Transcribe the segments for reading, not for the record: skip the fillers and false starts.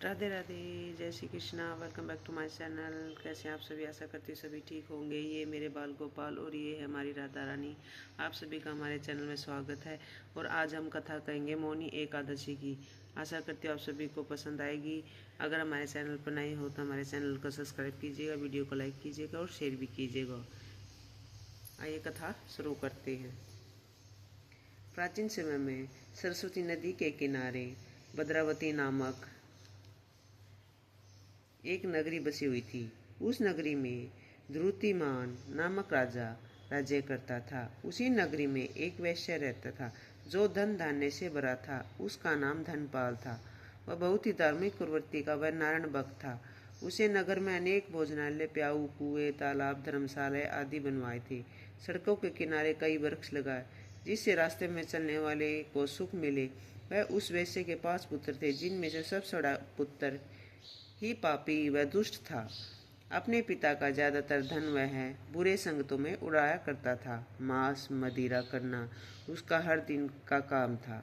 राधे राधे, जय Shri Krishna. Welcome back to my channel. कैसे हैं आप सभी? आशा करती सभी ठीक होंगे। ये मेरे बाल गोपाल और ये है हमारी राधा रानी। आप सभी का हमारे चैनल में स्वागत है। और आज हम कथा कहेंगे मौनी एकादशी की। आशा करती हूँ आप सभी को पसंद आएगी। अगर हमारे चैनल पर नए हो तो हमारे चैनल को सब्सक्राइब कीजिएगा, वीडियो को लाइक कीजिएगा और शेयर भी कीजिएगा। आइए कथा शुरू करते हैं। प्राचीन समय में सरस्वती नदी के किनारे भद्रावती नामक एक नगरी बसी हुई थी। उस नगरी में ध्रुतिमान नामक राजा राज्य करता था। उसी नगरी में एक वैश्य रहता था जो धन धान्य से भरा था। उसका नाम धनपाल था। वह बहुत ही धार्मिक प्रवृत्ति का वह नारायण भक्त था। उसे नगर में अनेक भोजनालय, प्याऊ, कुएं, तालाब, धर्मशालाएं आदि बनवाए थे। सड़कों के किनारे कई वृक्ष लगाए जिससे रास्ते में चलने वाले को सुख मिले। वह उस वैश्य के 5 पुत्र थे, जिनमें से सबसे बड़ा पुत्र ही पापी व दुष्ट था। अपने पिता का ज्यादातर धन वह बुरे संगतों में उड़ाया करता था। मांस मदिरा करना उसका हर दिन का काम था।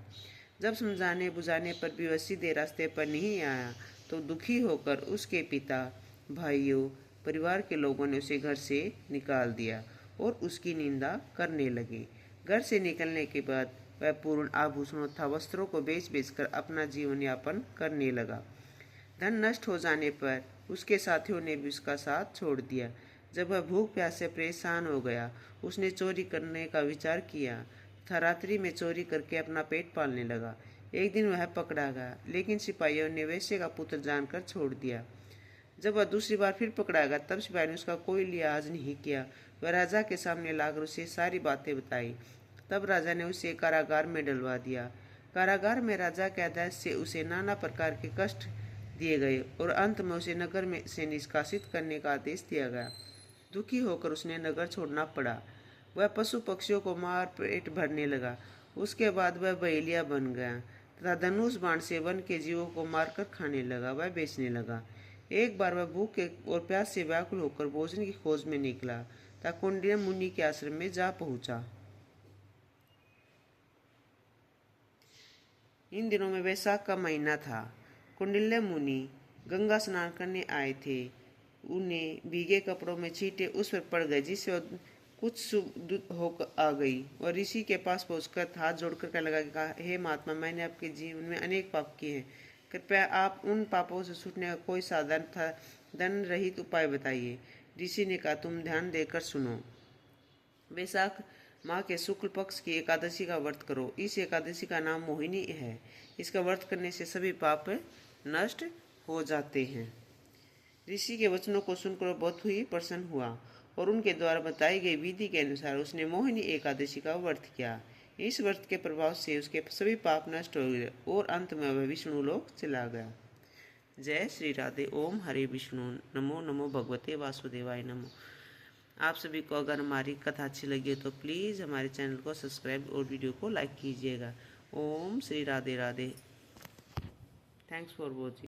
जब समझाने बुझाने पर भी वह सीधे रास्ते पर नहीं आया तो दुखी होकर उसके पिता, भाइयों, परिवार के लोगों ने उसे घर से निकाल दिया और उसकी निंदा करने लगे। घर से निकलने के बाद वह पूर्ण आभूषणों तथा वस्त्रों को बेच बेचकर अपना जीवन यापन करने लगा। धन नष्ट हो जाने पर उसके साथियों ने भी उसका साथ छोड़ दिया। जब वह भूख प्यास से परेशान हो गया, उसने चोरी करने का विचार किया तथा रात्रि में चोरी करके अपना पेट पालने लगा। एक दिन वह पकड़ा गया, लेकिन सिपाहियों ने वैश्य का पुत्र जानकर छोड़ दिया। जब वह दूसरी बार फिर पकड़ा गया, तब सिपाही ने उसका कोई लिहाज नहीं किया। वह राजा के सामने लाकर उसे सारी बातें बताई। तब राजा ने उसे कारागार में डलवा दिया। कारागार में राजा के आदेश से उसे नाना प्रकार के कष्ट दिए गए और अंत में उसे नगर में से निष्कासित करने का आदेश दिया गया। दुखी होकर उसने नगर छोड़ना पड़ा। वह पशु पक्षियों को मार पेट भरने लगा। उसके बाद वह बहेलिया बन गया तथा धनुष बाण से वन के जीवों को मारकर खाने लगा। वह बेचने लगा। एक बार वह भूख और प्यास से व्याकुल होकर भोजन की खोज में निकला तथा कुंडिन्य मुनि के आश्रम में जा पहुंचा। इन दिनों में वैशाख का महीना था। कुंडिल्य मुनि गंगा स्नान करने आए थे। उन्हें भीगे कपड़ों में छींटे उस पर पड़ गए, जिससे वह कुछ सुध होकर आ गई। वह ऋषि के पास पहुंचकर हाथ जोड़कर कहने लगा कि कहा, हे महात्मा, मैंने आपके जीवन में अनेक पाप किए हैं। कृपया आप उन पापों से छूटने का कोई साधन था धन रहित उपाय बताइए। ऋषि ने कहा, तुम ध्यान देकर सुनो। वैशाख माह के शुक्ल पक्ष की एकादशी का व्रत करो। इस एकादशी का नाम मोहिनी है। इसका व्रत करने से सभी पाप नष्ट हो जाते हैं। ऋषि के वचनों को सुनकर बहुत ही प्रसन्न हुआ और उनके द्वारा बताई गई विधि के अनुसार उसने मोहिनी एकादशी का व्रत किया। इस व्रत के प्रभाव से उसके सभी पाप नष्ट हो गए और अंत में वह विष्णु लोक चला गया। जय श्री राधे। ओम हरे विष्णु। नमो नमो भगवते वासुदेवाय नमो। आप सभी को अगर हमारी कथा अच्छी लगी तो प्लीज़ हमारे चैनल को सब्सक्राइब और वीडियो को लाइक कीजिएगा। Om Shri Radhe Radhe. Thanks for watching.